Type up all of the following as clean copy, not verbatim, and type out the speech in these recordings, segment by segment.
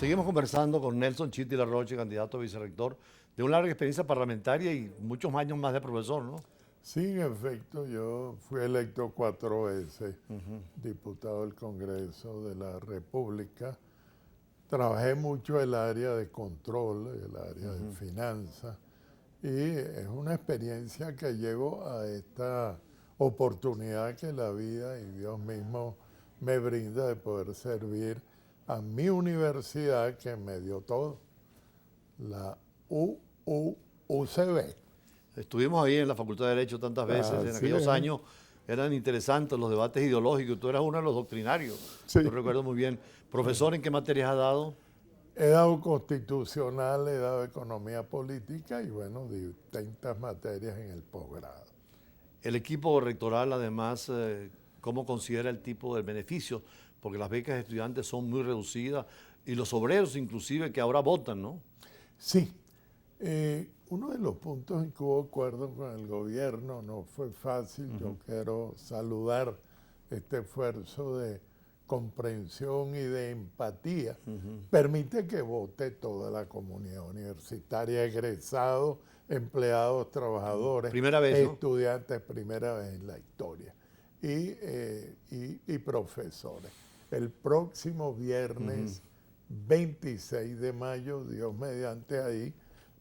Seguimos conversando con Nelson Chiti Larroche, candidato a vicerrector, de una larga experiencia parlamentaria y muchos años más de profesor, ¿no? Sí, en efecto, yo fui electo 4 veces diputado del Congreso de la República. Trabajé mucho el área de control, el área de finanzas, y es una experiencia que llevo a esta oportunidad que la vida y Dios mismo me brinda de poder servir a mi universidad que me dio todo, la UCB. Estuvimos ahí en la Facultad de Derecho tantas veces, en Así aquellos es. años eran interesantes los debates ideológicos, tú eras uno de los doctrinarios, Sí. yo recuerdo muy bien. Profesor, ¿en qué materias ha dado? He dado constitucional, he dado economía política y bueno, distintas materias en el posgrado. El equipo rectoral, además, ¿cómo considera el tipo de beneficios? Porque las becas de estudiantes son muy reducidas y los obreros inclusive que ahora votan, ¿no? Sí, uno de los puntos en que hubo acuerdo con el gobierno no fue fácil. Yo quiero saludar este esfuerzo de comprensión y de empatía. Permite que vote toda la comunidad universitaria, egresados, empleados, trabajadores, Primera vez, ¿no? estudiantes, primera vez en la historia, y profesores. El próximo viernes 26 de mayo, Dios mediante ahí,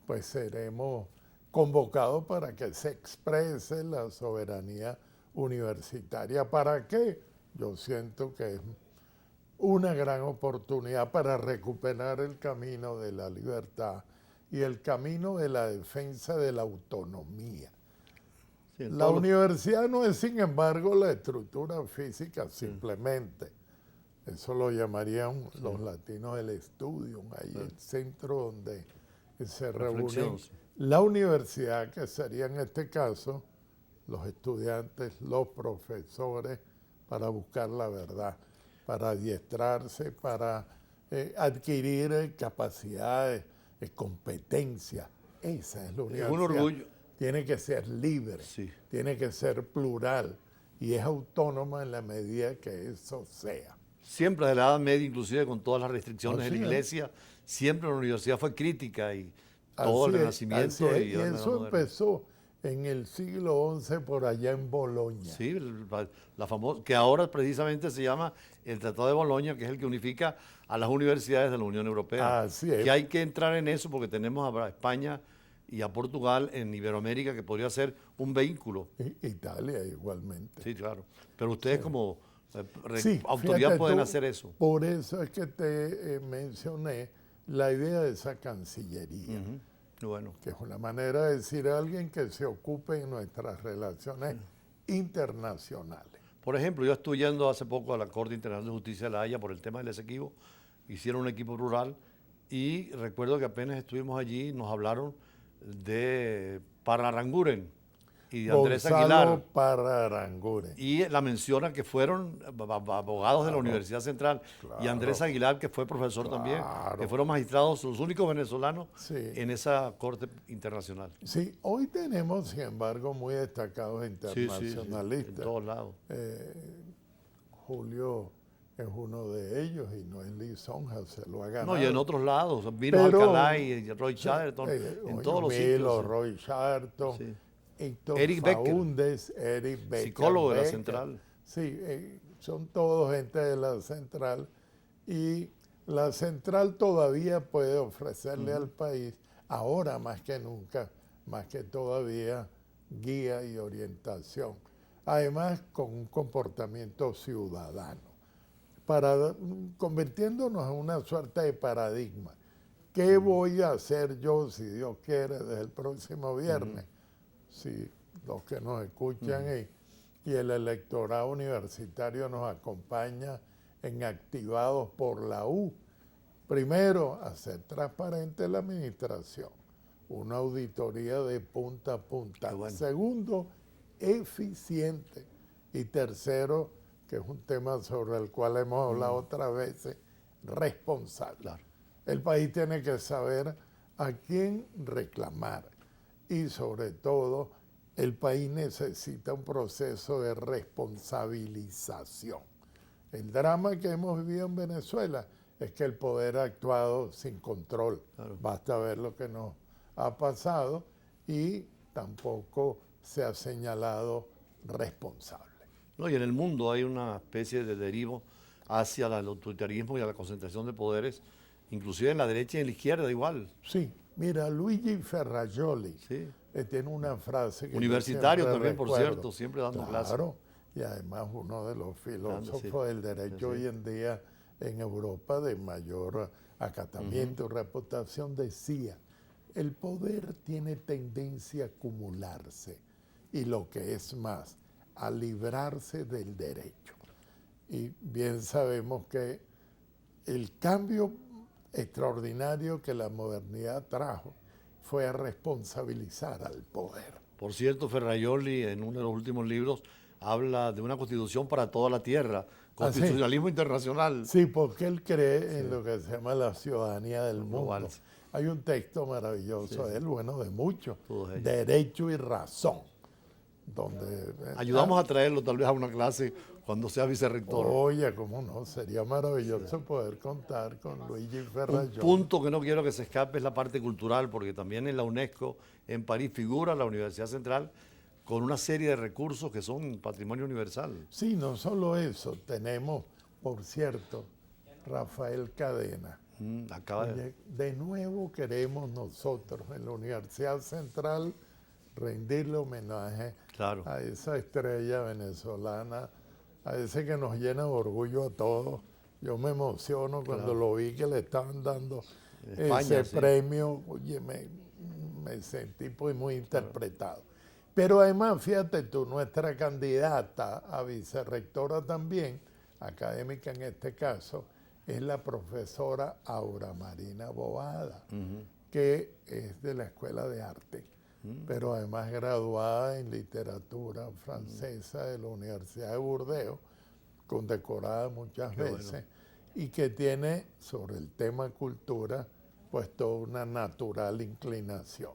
pues seremos convocados para que se exprese la soberanía universitaria. ¿Para qué? Yo siento que es una gran oportunidad para recuperar el camino de la libertad y el camino de la defensa de la autonomía. Sí, La universidad no es, sin embargo, la estructura física simplemente. Eso lo llamarían los latinos el estudium, ahí el centro donde se reúnen. La universidad, que sería en este caso los estudiantes, los profesores, para buscar la verdad, para adiestrarse, para adquirir capacidades, competencias. Esa es la universidad. Es un orgullo. Tiene que ser libre, tiene que ser plural y es autónoma en la medida que eso sea. Siempre de la Edad Media, inclusive con todas las restricciones de la Iglesia, siempre la universidad fue crítica y todo el Renacimiento. Y eso empezó en el siglo XI por allá en Bolonia. Sí, la famosa, que ahora precisamente se llama el Tratado de Bolonia, que es el que unifica a las universidades de la Unión Europea. Así es. Que hay que entrar en eso porque tenemos a España y a Portugal en Iberoamérica, que podría ser un vehículo. Italia igualmente. Sí, claro. Pero ustedes como autoridad fíjate, pueden hacer eso. Por eso es que te mencioné la idea de esa Cancillería. Bueno. Que es una manera de decir a alguien que se ocupe en nuestras relaciones internacionales. Por ejemplo, yo estuve yendo hace poco a la Corte Internacional de Justicia de La Haya por el tema del Esequibo. Hicieron un equipo rural y recuerdo que apenas estuvimos allí, nos hablaron de Parraranguren y de Andrés Aguilar. Parraranguren. Y la menciona que fueron abogados de la Universidad Central. Y Andrés Aguilar, que fue profesor también, que fueron magistrados, los únicos venezolanos en esa corte internacional. Sí, hoy tenemos, sin embargo, muy destacados internacionalistas. En todos lados. Julio es uno de ellos y Noel Lisonja se lo ha ganado. No, y en otros lados, vino Alcalá y Roy Chatterton, en todos los sitios. Roy Chatterton. Sí. Eric Faúndez, Eric Becker. Psicólogo de la Central. Sí, son todos gente de la Central y la Central todavía puede ofrecerle al país, ahora más que nunca, más que todavía, guía y orientación. Además, con un comportamiento ciudadano, convirtiéndonos en una suerte de paradigma. ¿Qué voy a hacer yo, si Dios quiere, desde el próximo viernes? Si los que nos escuchan y el electorado universitario nos acompaña en Activados por la U. Primero, hacer transparente la administración, una auditoría de punta a punta. Bueno. Segundo, eficiente. Y tercero, que es un tema sobre el cual hemos hablado otras veces, responsable. Claro. El país tiene que saber a quién reclamar. Y sobre todo, el país necesita un proceso de responsabilización. El drama que hemos vivido en Venezuela es que el poder ha actuado sin control. Claro. Basta ver lo que nos ha pasado y tampoco se ha señalado responsable. No, y en el mundo hay una especie de derivo hacia el autoritarismo y a la concentración de poderes, inclusive en la derecha y en la izquierda igual. Sí, mira, Luigi Ferrajoli Sí. tiene una frase que Universitario yo siempre también, por recuerdo. cierto, siempre dando clases. Claro, y además uno de los filósofos del derecho Sí. hoy en día en Europa de mayor acatamiento y reputación, decía, el poder tiene tendencia a acumularse y lo que es más, a librarse del derecho. Y bien sabemos que el cambio extraordinario que la modernidad trajo fue a responsabilizar al poder. Por cierto, Ferrajoli, en uno de los últimos libros, habla de una constitución para toda la tierra, constitucionalismo internacional. Sí, porque él cree en lo que se llama la ciudadanía del mundo. Global. Hay un texto maravilloso de él, bueno, de muchos, Todos ellos. Derecho y Razón, donde... Ayudamos a traerlo tal vez a una clase cuando sea vicerrector. Oye, cómo no, sería maravilloso poder contar con Luigi Un Ferrajoli. punto que no quiero que se escape es la parte cultural, porque también en la UNESCO, en París, figura la Universidad Central con una serie de recursos que son patrimonio universal. Sí, no solo eso, tenemos, por cierto, Rafael Cadena. Acaba de... Oye, de nuevo queremos nosotros en la Universidad Central rendirle homenaje Claro. a esa estrella venezolana, a ese que nos llena de orgullo a todos. Yo me emociono cuando lo vi que le estaban dando España, ese sí. premio. Oye, me sentí pues muy interpretado. Pero además, fíjate tú, nuestra candidata a vicerrectora también, académica en este caso, es la profesora Aura Marina Bobada, que es de la Escuela de Arte, pero además graduada en literatura francesa de la Universidad de Burdeos, condecorada muchas veces, y que tiene sobre el tema cultura pues toda una natural inclinación.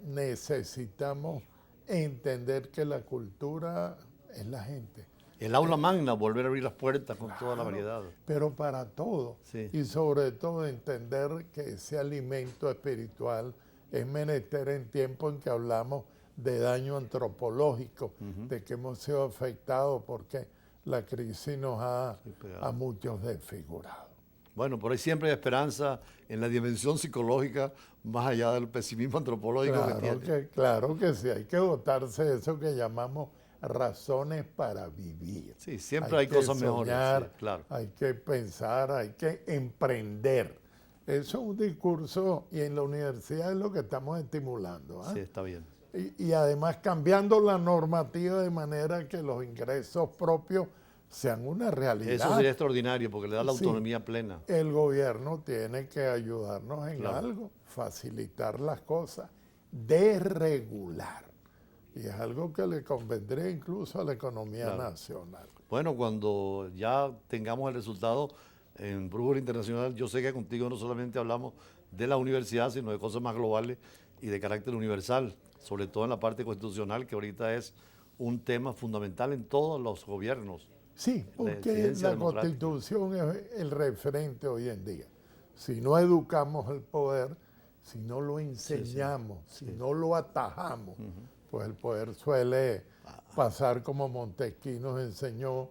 Necesitamos entender que la cultura es la gente. El aula magna, volver a abrir las puertas con toda la variedad. Pero para todo. Sí. Y sobre todo entender que ese alimento espiritual es menester en tiempo en que hablamos de daño antropológico, de que hemos sido afectados porque la crisis nos ha a muchos desfigurado. Bueno, por ahí siempre hay esperanza en la dimensión psicológica, más allá del pesimismo antropológico que tiene. Claro que sí, hay que dotarse de eso que llamamos razones para vivir. Sí, siempre hay cosas mejores. Soñar, Sí, claro. hay que pensar, hay que emprender. Eso es un discurso y en la universidad es lo que estamos estimulando. Sí, está bien. Y además cambiando la normativa de manera que los ingresos propios sean una realidad. Eso sería extraordinario porque le da la Sí. autonomía plena. El gobierno tiene que ayudarnos en Claro. algo, facilitar las cosas, desregular. Y es algo que le convendría incluso a la economía Claro. nacional. Bueno, cuando ya tengamos el resultado en Brújula Internacional, yo sé que contigo no solamente hablamos de la universidad, sino de cosas más globales y de carácter universal, sobre todo en la parte constitucional, que ahorita es un tema fundamental en todos los gobiernos. Sí, porque exigencia la democrática. Constitución es el referente hoy en día. Si no educamos el poder, si no lo enseñamos, si no lo atajamos, pues el poder suele pasar como Montesquieu nos enseñó,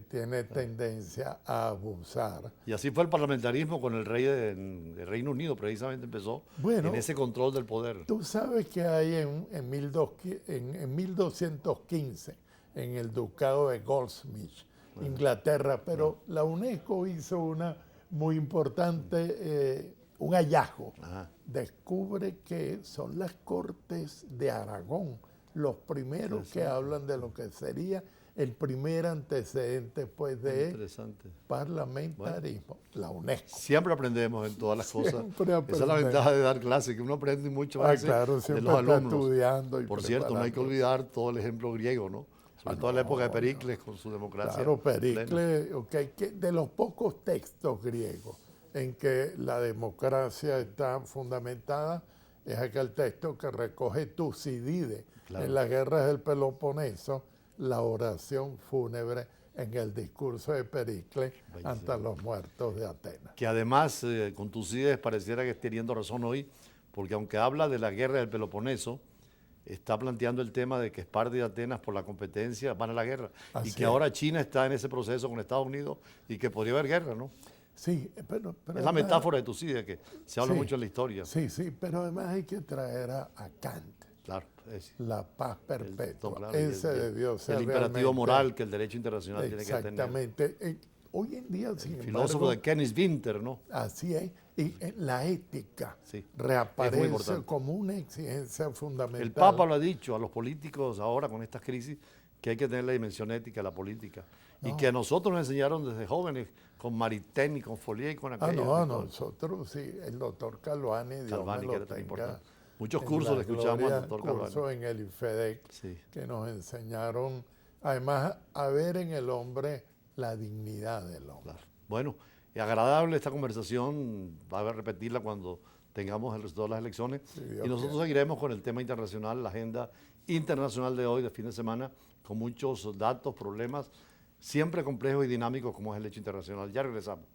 tiene tendencia a abusar. Y así fue el parlamentarismo con el rey del Reino Unido, precisamente empezó Bueno, en ese control del poder. Tú sabes que hay en 1215, en el ducado de Goldsmith, Inglaterra, pero la UNESCO hizo una muy importante, un hallazgo. Ajá. Descubre que son las Cortes de Aragón los primeros que hablan de lo que sería el primer antecedente pues, de Interesante. parlamentarismo, la UNESCO. Siempre aprendemos en todas las cosas. Siempre Esa es la aprendemos. ventaja de dar clases, que uno aprende mucho a veces Claro, de siempre los está alumnos. estudiando y Por cierto, no hay que preparándose. olvidar todo el ejemplo griego, ¿no? Sobre todo en la época de no, Pericles con su democracia. Claro, plena. Pericles, que de los pocos textos griegos en que la democracia está fundamentada, es aquel texto que recoge Tucídides Claro. en las guerras del Peloponeso, la oración fúnebre en el discurso de Pericles ante los muertos de Atenas. Que además, con Tucídides pareciera que esté teniendo razón hoy, porque aunque habla de la guerra del Peloponeso, está planteando el tema de que Esparta y Atenas por la competencia van a la guerra. Así y que es. ahora China está en ese proceso con Estados Unidos y que podría haber guerra, ¿no? Sí, pero Es la además, metáfora de Tucídides que se habla sí, mucho en la historia. Sí, sí, pero además hay que traer a Kant, Claro, es la paz perpetua. claro, Ese debió ser el imperativo realmente- moral que el derecho internacional tiene que tener. Exactamente. Hoy en día, sin Filósofo embargo, de Kenneth Winter, ¿no? así es. Y la ética Sí, es muy reaparece importante. como una exigencia fundamental. El Papa lo ha dicho a los políticos ahora con estas crisis, que hay que tener la dimensión ética de la política. Y No. que a nosotros nos enseñaron desde jóvenes, con Maritain y con Follier y con aquella. No, a y todo. nosotros sí, el doctor Calvani, Dios Calvani, me que lo era tan tenga importante. Muchos en cursos la le escuchamos gloria, al doctor Calvani. cursos en el IFEDEC, Sí. que nos enseñaron, además, a ver en el hombre la dignidad del hombre. Claro. Bueno, es agradable esta conversación, va a repetirla cuando tengamos el resultado de las elecciones. Dios Y nosotros quiera. seguiremos con el tema internacional, la agenda internacional de hoy, de fin de semana, con muchos datos, problemas, siempre complejos y dinámicos como es el hecho internacional. Ya regresamos.